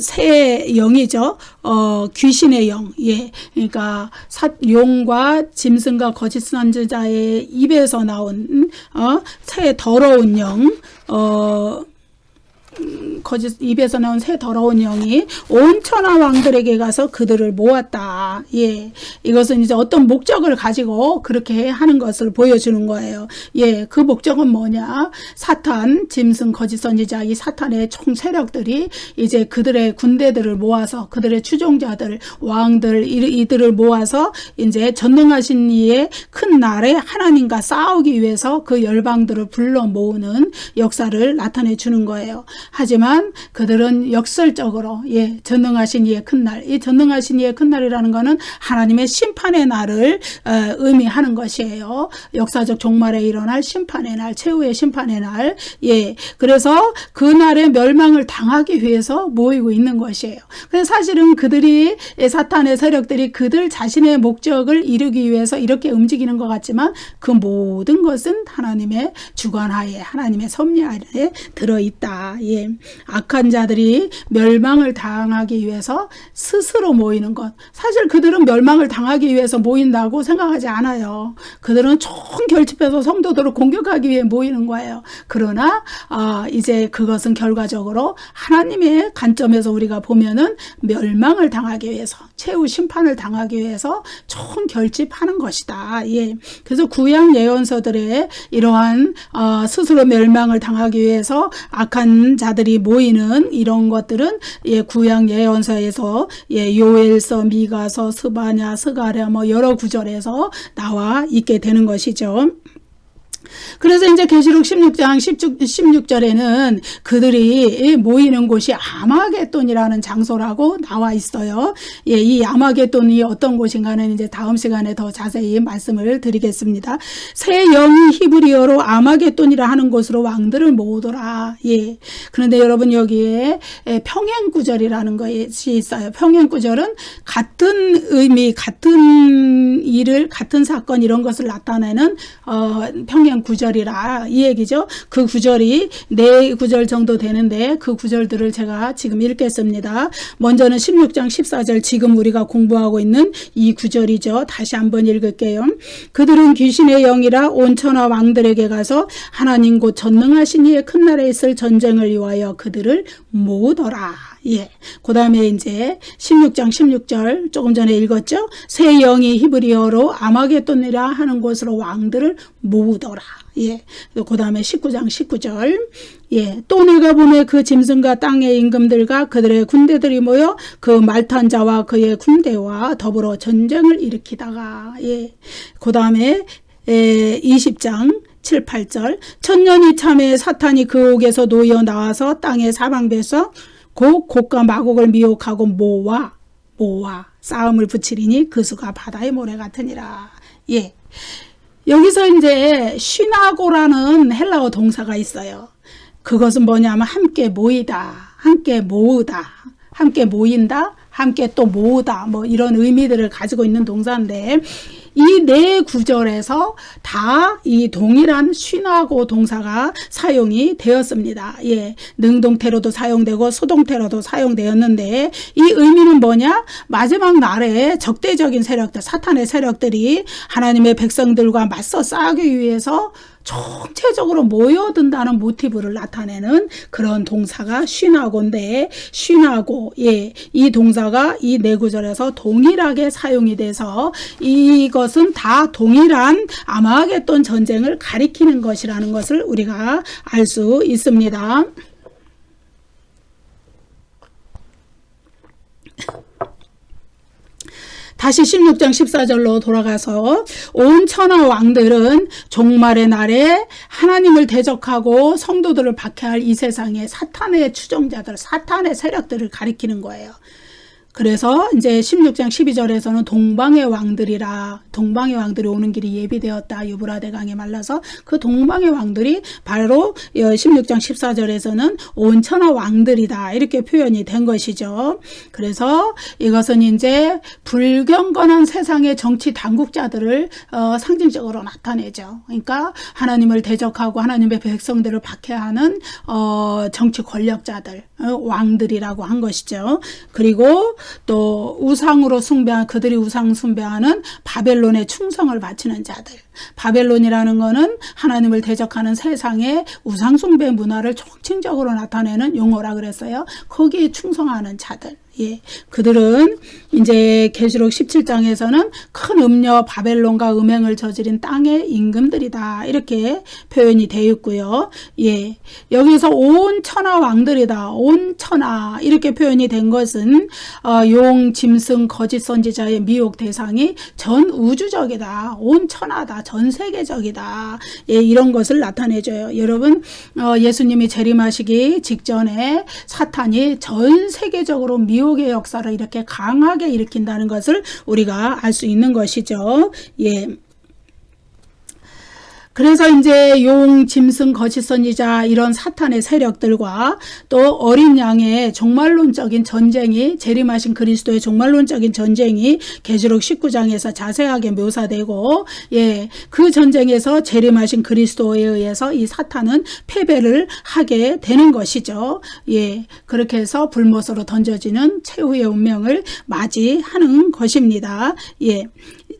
새 영이죠. 귀신의 영. 그러니까 용과 짐승과 거짓 선지자의 입에서 나온 새 더러운 영. 입에서 나온 새 더러운 영이 온 천하 왕들에게 가서 그들을 모았다. 이것은 이제 어떤 목적을 가지고 그렇게 하는 것을 보여주는 거예요. 그 목적은 뭐냐? 사탄, 짐승, 거짓 선지자, 이 사탄의 총 세력들이 이제 그들의 군대들을 모아서, 그들의 추종자들, 왕들, 이들을 모아서 이제 전능하신 이의 큰 날에 하나님과 싸우기 위해서 그 열방들을 불러 모으는 역사를 나타내 주는 거예요. 하지만 그들은 역설적으로 전능하신 이의 큰 날, 이 전능하신 이의 큰 날이라는 것은 하나님의 심판의 날을 의미하는 것이에요. 역사적 종말에 일어날 심판의 날, 최후의 심판의 날. 그래서 그 날에 멸망을 당하기 위해서 모이고 있는 것이에요. 그래서 사실은 그들이, 사탄의 세력들이 그들 자신의 목적을 이루기 위해서 이렇게 움직이는 것 같지만 그 모든 것은 하나님의 주관하에, 하나님의 섭리하에 들어있다. 악한 자들이 멸망을 당하기 위해서 스스로 모이는 것. 사실 그들은 멸망을 당하기 위해서 모인다고 생각하지 않아요. 그들은 총 결집해서 성도들을 공격하기 위해 모이는 거예요. 그러나 이제 그것은 결과적으로 하나님의 관점에서 우리가 보면은 멸망을 당하기 위해서, 최후 심판을 당하기 위해서 총 결집하는 것이다. 그래서 구약 예언서들의 이러한 스스로 멸망을 당하기 위해서 악한 자들이 모이는 이런 것들은 구약 예언서에서 요엘서, 미가서, 스바냐, 스가랴 여러 구절에서 나와 있게 되는 것이죠. 그래서 이제 계시록 16장 16절에는 그들이 모이는 곳이 아마겟돈이라는 장소라고 나와 있어요. 이 아마겟돈이 어떤 곳인가는 이제 다음 시간에 더 자세히 말씀을 드리겠습니다. 새 영이 히브리어로 아마겟돈이라 하는 곳으로 왕들을 모으더라. 그런데 여러분 여기에 평행구절이라는 것이 있어요. 평행구절은 같은 의미, 같은 일을, 같은 사건 이런 것을 나타내는 구절이라 이 얘기죠. 그 구절이 4구절 정도 되는데 그 구절들을 제가 지금 읽겠습니다. 먼저는 16장 14절, 지금 우리가 공부하고 있는 이 구절이죠. 다시 한번 읽을게요. 그들은 귀신의 영이라 온 천하 왕들에게 가서 하나님 곧 전능하신 이의 큰 날에 있을 전쟁을 위하여 그들을 모으더라. 그 다음에 이제 16장 16절 조금 전에 읽었죠. 새 영이 히브리어로 아마겟돈이라 하는 곳으로 왕들을 모으더라. 예. 그 다음에 19장 19절. 예. 또 내가 보내 그 짐승과 땅의 임금들과 그들의 군대들이 모여 그 말탄 자와 그의 군대와 더불어 전쟁을 일으키다가, 예. 그 다음에 20장 7, 8절. 천년이 참에 사탄이 그 옥에서 놓여 나와서 땅의 사방에서 곡과 마곡을 미혹하고 모아 싸움을 붙이리니 그 수가 바다의 모래 같으니라. 예. 여기서 이제 쉬나고라는 헬라어 동사가 있어요. 그것은 뭐냐면 함께 모이다, 함께 모으다, 함께 모인다, 함께 또 모으다, 뭐 이런 의미들을 가지고 있는 동사인데, 이 네 구절에서 다 이 동일한 쉬나고 동사가 사용이 되었습니다. 예, 능동태로도 사용되고 수동태로도 사용되었는데, 이 의미는 뭐냐? 마지막 날에 적대적인 세력들, 사탄의 세력들이 하나님의 백성들과 맞서 싸우기 위해서 총체적으로 모여든다는 모티브를 나타내는 그런 동사가 쉬나고인데, 쉬나고, 예, 이 동사가 이 네 구절에서 동일하게 사용이 돼서 이것은 다 동일한 아마겟돈 전쟁을 가리키는 것이라는 것을 우리가 알 수 있습니다. 다시 16장 14절로 돌아가서 온 천하 왕들은 종말의 날에 하나님을 대적하고 성도들을 박해할 이 세상의 사탄의 추종자들, 사탄의 세력들을 가리키는 거예요. 그래서 이제 16장 12절에서는 동방의 왕들이라, 동방의 왕들이 오는 길이 예비되었다. 유브라데 강에 말라서 그 동방의 왕들이 바로 16장 14절에서는 온 천하 왕들이다. 이렇게 표현이 된 것이죠. 그래서 이것은 이제 불경건한 세상의 정치 당국자들을 상징적으로 나타내죠. 그러니까 하나님을 대적하고 하나님의 백성들을 박해하는 정치 권력자들, 왕들이라고 한 것이죠. 그리고 또 우상으로 숭배한, 그들이 우상 숭배하는 바벨론에 충성을 바치는 자들. 바벨론이라는 거는 하나님을 대적하는 세상의 우상 숭배 문화를 총칭적으로 나타내는 용어라 그랬어요. 거기에 충성하는 자들. 예, 그들은 이제 계시록 17장에서는 큰 음녀 바벨론과 음행을 저지른 땅의 임금들이다. 이렇게 표현이 되어 있고요. 예, 여기서 온 천하 왕들이다. 온 천하 이렇게 표현이 된 것은 용, 짐승, 거짓 선지자의 미혹 대상이 전 우주적이다. 온 천하다. 전 세계적이다. 예, 이런 것을 나타내줘요. 여러분, 예수님이 재림하시기 직전에 사탄이 전 세계적으로 미혹의 역사를 이렇게 강하게 일으킨다는 것을 우리가 알 수 있는 것이죠. 예. 그래서 이제 용, 짐승, 거짓 선지자 이런 사탄의 세력들과 또 어린 양의 종말론적인 전쟁이, 재림하신 그리스도의 종말론적인 전쟁이 계시록 19장에서 자세하게 묘사되고, 예, 그 전쟁에서 재림하신 그리스도에 의해서 이 사탄은 패배를 하게 되는 것이죠. 예, 그렇게 해서 불못으로 던져지는 최후의 운명을 맞이하는 것입니다. 예.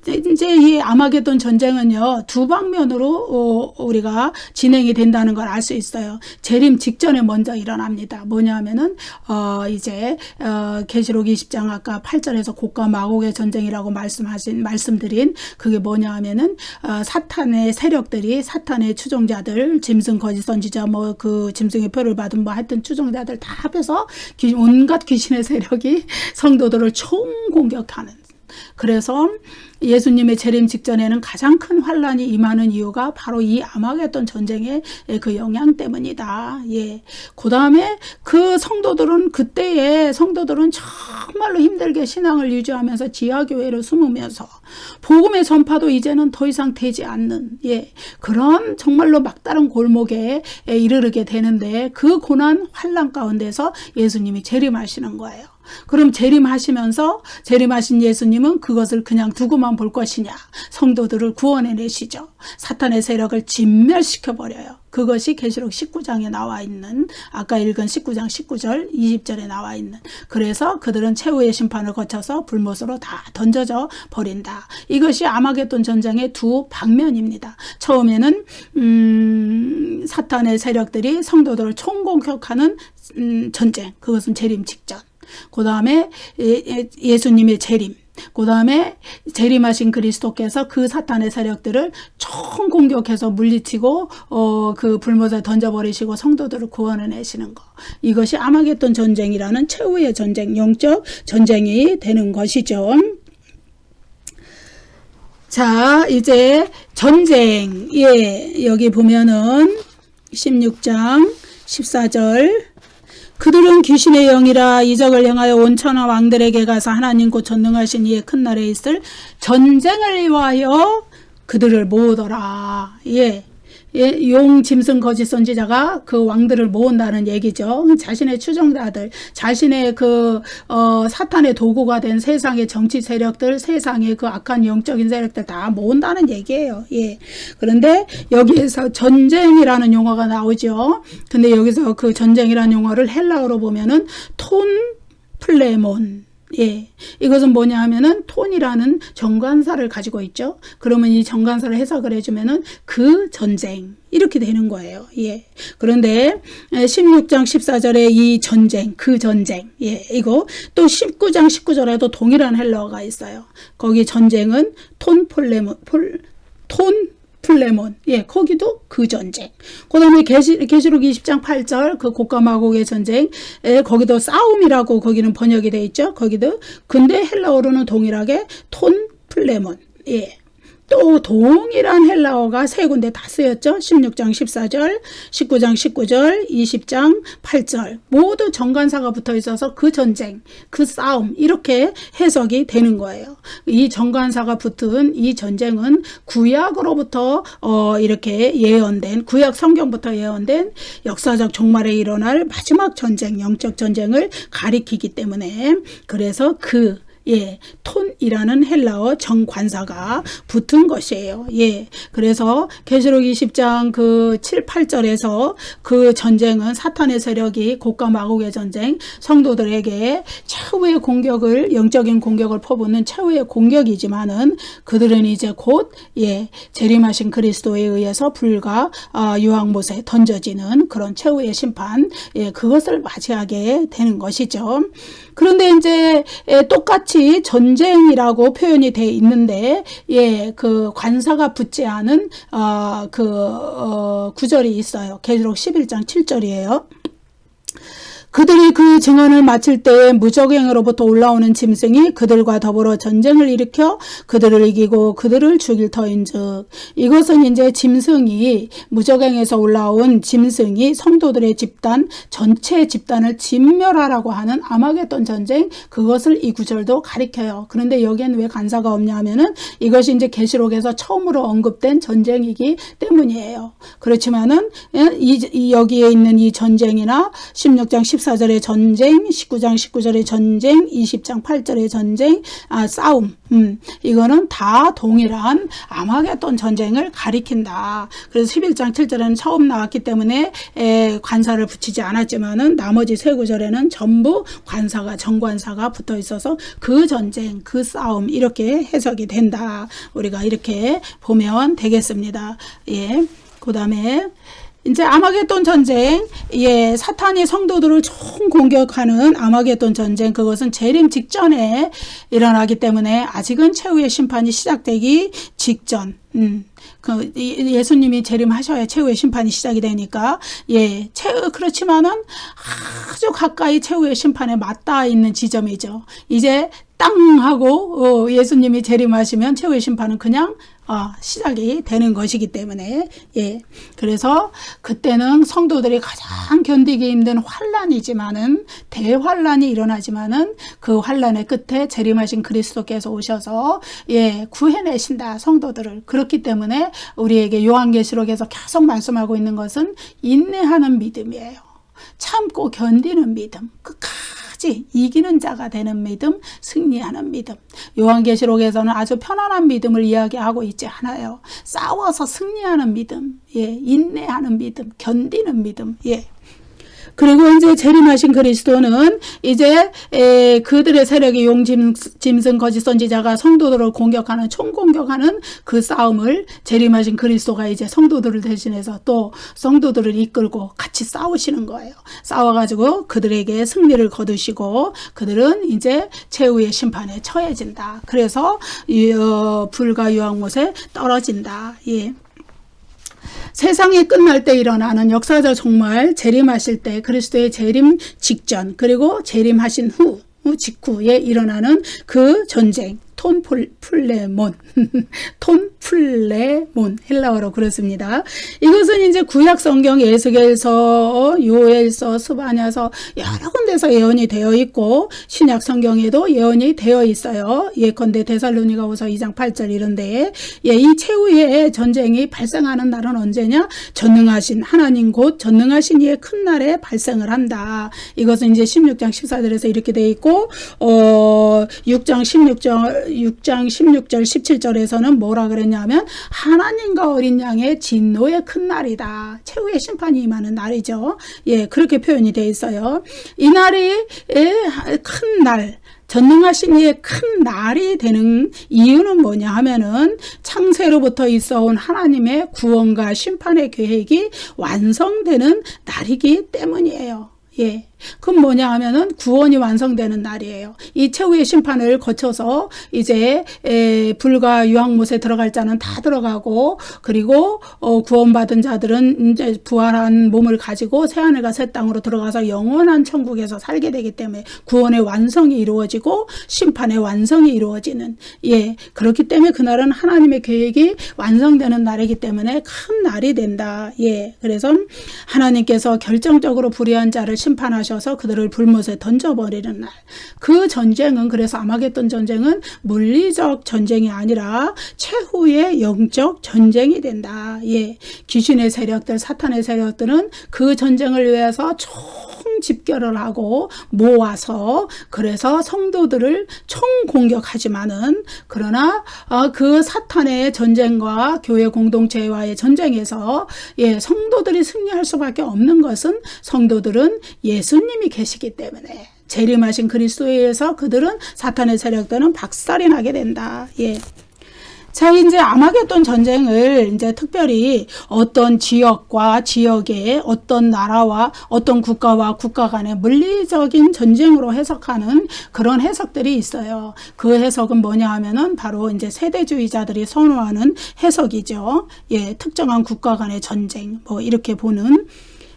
이제 이 아마겟돈 전쟁은요, 두 방면으로 우리가 진행이 된다는 걸 알 수 있어요. 재림 직전에 먼저 일어납니다. 뭐냐면은 이제 계시록 20장 아까 8절에서 곡과 마곡의 전쟁이라고 말씀드린 그게 뭐냐면은 사탄의 세력들이, 사탄의 추종자들, 짐승, 거짓 선지자, 뭐 그 짐승의 표를 받은 뭐 하여튼 추종자들 다 합해서 온갖 귀신의 세력이 성도들을 총공격하는. 그래서 예수님의 재림 직전에는 가장 큰 환란이 임하는 이유가 바로 이 아마겟돈 전쟁의 그 영향 때문이다. 예. 그 다음에 그 성도들은, 그때의 성도들은 정말로 힘들게 신앙을 유지하면서 지하교회를 숨으면서 복음의 전파도 이제는 더 이상 되지 않는, 예, 그런 정말로 막다른 골목에 이르르게 되는데, 그 고난 환란 가운데서 예수님이 재림하시는 거예요. 그럼 재림하시면서, 재림하신 예수님은 그것을 그냥 두고만 볼 것이냐? 성도들을 구원해 내시죠. 사탄의 세력을 진멸시켜버려요. 그것이 계시록 19장에 나와 있는, 아까 읽은 19장 19절 20절에 나와 있는, 그래서 그들은 최후의 심판을 거쳐서 불못으로 다 던져져 버린다. 이것이 아마겟돈 전쟁의 두 방면입니다. 처음에는 사탄의 세력들이 성도들을 총공격하는 전쟁, 그것은 재림 직전. 그 다음에 예수님의 재림, 그 다음에 재림하신 그리스도께서 그 사탄의 세력들을 총 공격해서 물리치고 그 불못에 던져버리시고 성도들을 구원해내시는 거. 이것이 아마겟돈 전쟁이라는 최후의 전쟁, 영적 전쟁이 되는 것이죠. 자, 이제 전쟁. 예, 여기 보면은 16장 14절. 그들은 귀신의 영이라 이적을 행하여 온 천하 왕들에게 가서 하나님 곧 전능하신 이의 큰 날에 있을 전쟁을 위하여 그들을 모으더라. 예. 예, 용, 짐승, 거짓 선지자가 그 왕들을 모은다는 얘기죠. 자신의 추종자들, 자신의 사탄의 도구가 된 세상의 정치 세력들, 세상의 그 악한 영적인 세력들 다 모은다는 얘기예요. 예. 그런데 여기에서 전쟁이라는 용어가 나오죠. 근데 여기서 그 전쟁이라는 용어를 헬라어로 보면은 톤 플레몬. 예, 이것은 뭐냐 하면은 톤이라는 정관사를 가지고 있죠. 그러면 이 정관사를 해석을 해주면은 그 전쟁 이렇게 되는 거예요. 예. 그런데 16장 14절에 이 전쟁, 그 전쟁, 예, 이거 또 19장 19절에도 동일한 헬라어가 있어요. 거기 전쟁은 톤 플레몬, 예, 거기도 그 전쟁. 그 다음에 계시록 20장 8절, 그 곡과 마곡의 전쟁, 거기도 싸움이라고 거기는 번역이 되어 있죠. 거기도. 근데 헬라어로는 동일하게 톤 플레몬, 예. 또 동일한 헬라어가 세 군데 다 쓰였죠. 16장 14절, 19장 19절, 20장 8절 모두 정관사가 붙어 있어서 그 전쟁, 그 싸움 이렇게 해석이 되는 거예요. 이 정관사가 붙은 이 전쟁은 구약으로부터 이렇게 예언된, 구약 성경부터 예언된 역사적 종말에 일어날 마지막 전쟁, 영적 전쟁을 가리키기 때문에 그래서 예, 톤이라는 헬라어 정관사가 붙은 것이에요. 예. 그래서 계시록 20장 그 7, 8절에서 그 전쟁은 사탄의 세력이 곡과 마곡의 전쟁, 성도들에게 최후의 공격을, 영적인 공격을 퍼붓는 최후의 공격이지만은 그들은 이제 곧, 예, 재림하신 그리스도에 의해서 불과 유황못에 던져지는 그런 최후의 심판, 예, 그것을 맞이하게 되는 것이죠. 그런데 이제 똑같이 전쟁이라고 표현이 돼 있는데, 예, 그 관사가 붙지 않은 구절이 있어요. 계시록 11장 7절이에요. 그들이 그 증언을 마칠 때에 무적행으로부터 올라오는 짐승이 그들과 더불어 전쟁을 일으켜 그들을 이기고 그들을 죽일 터인즉, 이것은 이제 짐승이, 무적행에서 올라온 짐승이 성도들의 집단, 전체 집단을 진멸하라고 하는 아마겟돈 전쟁, 그것을 이 구절도 가리켜요. 그런데 여기에는 왜 간사가 없냐 하면은 이것이 이제 계시록에서 처음으로 언급된 전쟁이기 때문이에요. 그렇지만은 여기에 있는 이 전쟁이나 16장 14절의 전쟁, 19장 19절의 전쟁, 20장 8절의 전쟁, 싸움, 이거는 다 동일한 아마겟돈 전쟁을 가리킨다. 그래서 11장 7절에는 처음 나왔기 때문에 관사를 붙이지 않았지만은 나머지 세 구절에는 전부 관사가, 정관사가 붙어 있어서 그 전쟁, 그 싸움 이렇게 해석이 된다. 우리가 이렇게 보면 되겠습니다. 예. 그 다음에 이제 아마겟돈 전쟁, 예, 사탄이 성도들을 총 공격하는 아마겟돈 전쟁, 그것은 재림 직전에 일어나기 때문에 아직은 최후의 심판이 시작되기 직전, 예수님이 재림하셔야 최후의 심판이 시작이 되니까, 예, 그렇지만은 아주 가까이 최후의 심판에 맞닿아 있는 지점이죠. 이제 땅 하고 예수님이 재림하시면 최후의 심판은 그냥 시작이 되는 것이기 때문에, 예, 그래서 그때는 성도들이 가장 견디기 힘든 환란이지만은, 대환란이 일어나지만은 그 환란의 끝에 재림하신 그리스도께서 오셔서, 예, 구해내신다, 성도들을. 그렇기 때문에 우리에게 요한계시록에서 계속 말씀하고 있는 것은 인내하는 믿음이에요. 참고 견디는 믿음, 끝까지 이기는 자가 되는 믿음, 승리하는 믿음. 요한계시록에서는 아주 편안한 믿음을 이야기하고 있지 않아요. 싸워서 승리하는 믿음, 예, 인내하는 믿음, 견디는 믿음, 예. 그리고 이제 재림하신 그리스도는 이제 그들의 세력이 용짐승 거짓 선지자가 성도들을 공격하는 총공격하는 그 싸움을 재림하신 그리스도가 이제 성도들을 대신해서 또 성도들을 이끌고 같이 싸우시는 거예요. 싸워가지고 그들에게 승리를 거두시고 그들은 이제 최후의 심판에 처해진다. 그래서 불과 유황못에 떨어진다. 예. 세상이 끝날 때 일어나는 역사적 종말, 재림하실 때 그리스도의 재림 직전 그리고 재림하신 후 직후에 일어나는 그 전쟁, 톤플레몬 톤플레몬 헬라어로 그렇습니다. 이것은 이제 구약 성경 에스겔서, 요엘서, 스바냐서 여러 군데서 예언이 되어 있고 신약 성경에도 예언이 되어 있어요. 예컨대 데살로니가후서 2장 8절 이런데 이 최후의 전쟁이 발생하는 날은 언제냐? 전능하신 하나님 곧 전능하신 이의 큰 날에 발생을 한다. 이것은 이제 16장 14절에서 이렇게 되어 있고 6장 16절 17절에서는 뭐라 그랬냐면 하나님과 어린 양의 진노의 큰 날이다. 최후의 심판이 임하는 날이죠. 예, 그렇게 표현이 되어 있어요. 이 날이 큰 날, 전능하신 이의 큰 날이 되는 이유는 뭐냐 하면은 창세로부터 있어온 하나님의 구원과 심판의 계획이 완성되는 날이기 때문이에요. 예. 그럼 뭐냐 하면은 구원이 완성되는 날이에요. 이 최후의 심판을 거쳐서 이제 불과 유황못에 들어갈 자는 다 들어가고 그리고 구원받은 자들은 이제 부활한 몸을 가지고 새하늘과 새 땅으로 들어가서 영원한 천국에서 살게 되기 때문에 구원의 완성이 이루어지고 심판의 완성이 이루어지는 그렇기 때문에 그날은 하나님의 계획이 완성되는 날이기 때문에 큰 날이 된다. 그래서 하나님께서 결정적으로 불의한 자를 심판하셔서 그들을 불못에 던져버리는 날. 그 전쟁은 그래서 아마겟돈 전쟁은 물리적 전쟁이 아니라 최후의 영적 전쟁이 된다. 귀신의 세력들, 사탄의 세력들은 그 전쟁을 위해서 집결을 하고 모아서 그래서 성도들을 총공격하지만은 그러나 그 사탄의 전쟁과 교회 공동체와의 전쟁에서 성도들이 승리할 수밖에 없는 것은 성도들은 예수님이 계시기 때문에 재림하신 그리스도에 의해서 그들은 사탄의 세력들은 박살이 나게 된다. 자, 이제 아마겟돈 전쟁을 이제 특별히 어떤 지역과 지역의 어떤 나라와 어떤 국가와 국가 간의 물리적인 전쟁으로 해석하는 그런 해석들이 있어요. 그 해석은 뭐냐 하면은 바로 이제 세대주의자들이 선호하는 해석이죠. 특정한 국가 간의 전쟁, 뭐 이렇게 보는.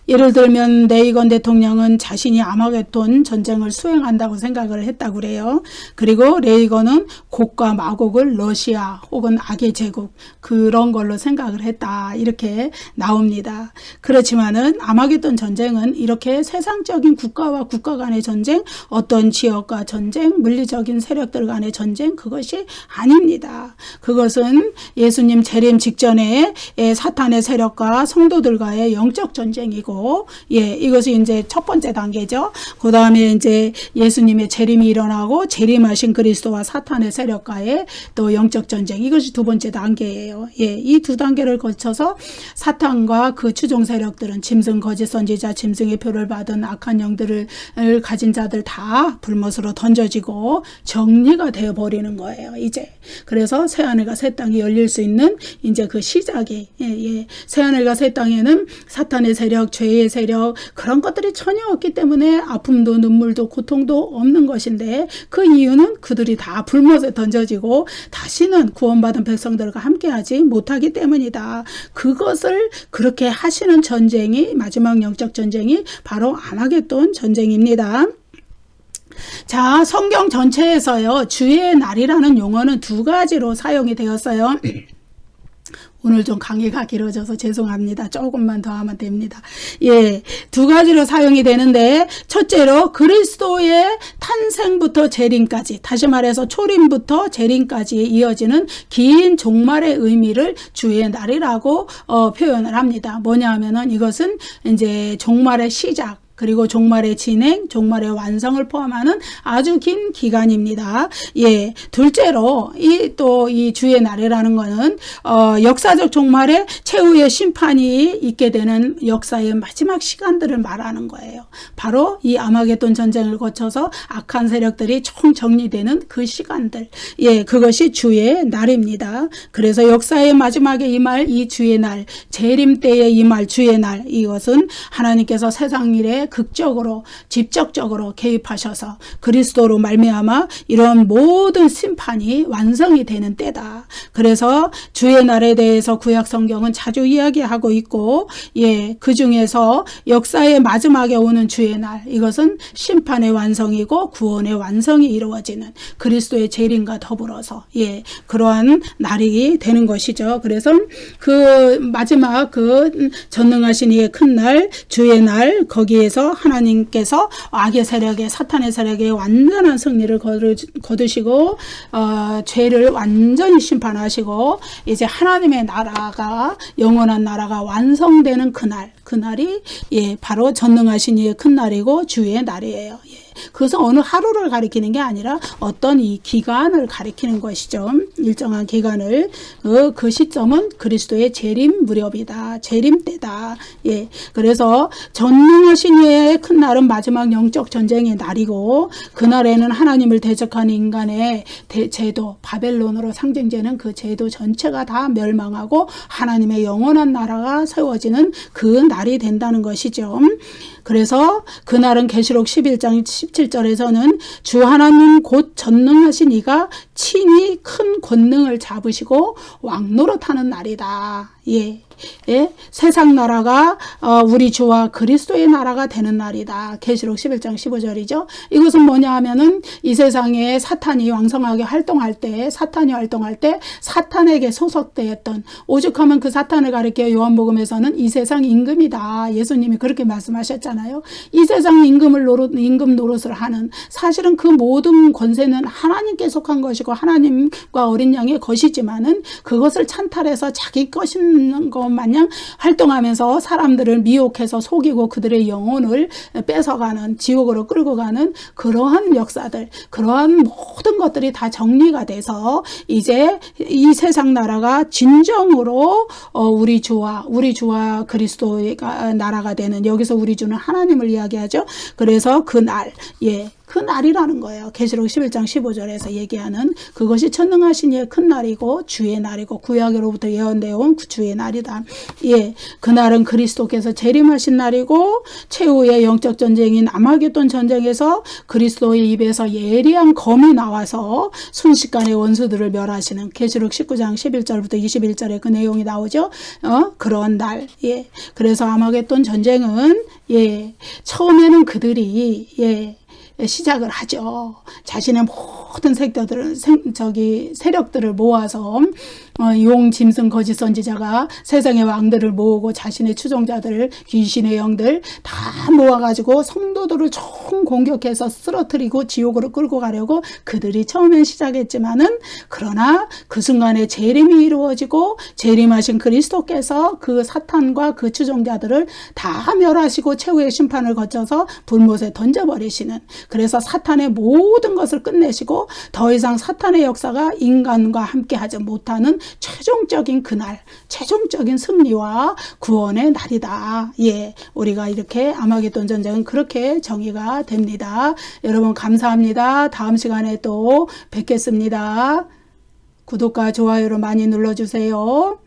예를 들면 레이건 대통령은 자신이 아마겟돈 전쟁을 수행한다고 생각을 했다고 그래요. 그리고 레이건은 곡과 마곡을 러시아 혹은 악의 제국 그런 걸로 생각을 했다. 이렇게 나옵니다. 그렇지만은 아마겟돈 전쟁은 이렇게 세상적인 국가와 국가 간의 전쟁, 어떤 지역과 전쟁, 물리적인 세력들 간의 전쟁 그것이 아닙니다. 그것은 예수님 재림 직전에 사탄의 세력과 성도들과의 영적 전쟁이고 이것이 이제 첫 번째 단계죠. 그 다음에 이제 예수님의 재림이 일어나고 재림하신 그리스도와 사탄의 세력과의 또 영적 전쟁 이것이 두 번째 단계예요. 이 두 단계를 거쳐서 사탄과 그 추종 세력들은 짐승 거짓 선지자 짐승의 표를 받은 악한 영들을 가진 자들 다 불못으로 던져지고 정리가 되어 버리는 거예요. 이제 그래서 새하늘과 새 땅이 열릴 수 있는 이제 그 시작이 새하늘과 새 땅에는 사탄의 세력 죄의 세력 그런 것들이 전혀 없기 때문에 아픔도 눈물도 고통도 없는 것인데 그 이유는 그들이 다 불못에 던져지고 다시는 구원받은 백성들과 함께하지 못하기 때문이다. 그것을 그렇게 하시는 전쟁이 마지막 영적 전쟁이 바로 아마겟돈 전쟁입니다. 자, 성경 전체에서요 주의 날이라는 용어는 두 가지로 사용이 되었어요. 오늘 좀 강의가 길어져서 죄송합니다. 조금만 더 하면 됩니다. 두 가지로 사용이 되는데 첫째로 그리스도의 탄생부터 재림까지 다시 말해서 초림부터 재림까지 이어지는 긴 종말의 의미를 주의 날이라고 표현을 합니다. 뭐냐 하면은 이것은 이제 종말의 시작 그리고 종말의 진행, 종말의 완성을 포함하는 아주 긴 기간입니다. 예, 둘째로 이 주의 날이라는 거는 역사적 종말에 최후의 심판이 있게 되는 역사의 마지막 시간들을 말하는 거예요. 바로 이 아마겟돈 전쟁을 거쳐서 악한 세력들이 총 정리되는 그 시간들, 예, 그것이 주의 날입니다. 그래서 역사의 마지막에 임할 이 주의 날, 재림 때에 임할 주의 날, 이것은 하나님께서 세상 일에 극적으로 직접적으로 개입하셔서 그리스도로 말미암아 이런 모든 심판이 완성이 되는 때다. 그래서 주의 날에 대해서 구약 성경은 자주 이야기하고 있고, 예, 그 중에서 역사의 마지막에 오는 주의 날, 이것은 심판의 완성이고 구원의 완성이 이루어지는 그리스도의 재림과 더불어서, 예, 그러한 날이 되는 것이죠. 그래서 그 마지막 그 전능하신 이의 큰 날, 주의 날, 거기에서 하나님께서 악의 세력에, 사탄의 세력에 완전한 승리를 거두시고 죄를 완전히 심판하시고 이제 하나님의 나라가, 영원한 나라가 완성되는 그날, 그날이, 예, 바로 전능하신 이의 큰 날이고 주의 날이에요. 예. 그것은 어느 하루를 가리키는 게 아니라 어떤 이 기간을 가리키는 것이죠. 일정한 기간을. 그 시점은 그리스도의 재림 무렵이다. 재림 때다. 예. 그래서 전능하신 이의 큰 날은 마지막 영적 전쟁의 날이고, 그날에는 하나님을 대적하는 인간의 제도, 바벨론으로 상징되는 그 제도 전체가 다 멸망하고 하나님의 영원한 나라가 세워지는 그 날이 된다는 것이죠. 그래서 그날은 계시록 11장 17절에서는 주 하나님 곧 전능하신 이가 친히 큰 권능을 잡으시고 왕노릇하는 날이다. 예. 예, 세상 나라가 우리 주와 그리스도의 나라가 되는 날이다. 계시록 11장 15절이죠. 이것은 뭐냐 하면은 이 세상에 사탄이 왕성하게 활동할 때, 사탄에게 소속되었던, 오죽하면 그 사탄을 가리켜 요한복음에서는 이 세상 임금이다. 예수님이 그렇게 말씀하셨잖아요. 이 세상 임금 노릇을 하는, 사실은 그 모든 권세는 하나님께 속한 것이고 하나님과 어린 양의 것이지만은 그것을 찬탈해서 자기 것인 것 마냥 활동하면서 사람들을 미혹해서 속이고 그들의 영혼을 뺏어가는, 지옥으로 끌고 가는 그러한 역사들, 그러한 모든 것들이 다 정리가 돼서 이제 이 세상 나라가 진정으로 우리 주와 그리스도의 나라가 되는, 여기서 우리 주는 하나님을 이야기하죠. 그래서 그 날, 예, 그 날이라는 거예요. 계시록 11장 15절에서 얘기하는 그것이 전능하신 이의 큰 날이고 주의 날이고 구약으로부터 예언되어 온 그 주의 날이다. 예, 그날은 그리스도께서 재림하신 날이고 최후의 영적 전쟁인 아마겟돈 전쟁에서 그리스도의 입에서 예리한 검이 나와서 순식간에 원수들을 멸하시는, 계시록 19장 11절부터 21절에 그 내용이 나오죠. 그런 날. 예, 그래서 아마겟돈 전쟁은, 예, 처음에는 그들이, 예, 시작을 하죠. 자신의 모든 세력들을 모아서 용, 짐승, 거짓 선지자가 세상의 왕들을 모으고 자신의 추종자들, 귀신의 영들 다 모아가지고 성도들을 총 공격해서 쓰러뜨리고 지옥으로 끌고 가려고 그들이 처음엔 시작했지만은, 그러나 그 순간에 재림이 이루어지고 재림하신 그리스도께서 그 사탄과 그 추종자들을 다 멸하시고 최후의 심판을 거쳐서 불못에 던져버리시는, 그래서 사탄의 모든 것을 끝내시고 더 이상 사탄의 역사가 인간과 함께하지 못하는 최종적인 그날, 최종적인 승리와 구원의 날이다. 예, 우리가 이렇게 아마겟돈 전쟁은 그렇게 정의가 됩니다. 여러분 감사합니다. 다음 시간에 또 뵙겠습니다. 구독과 좋아요를 많이 눌러주세요.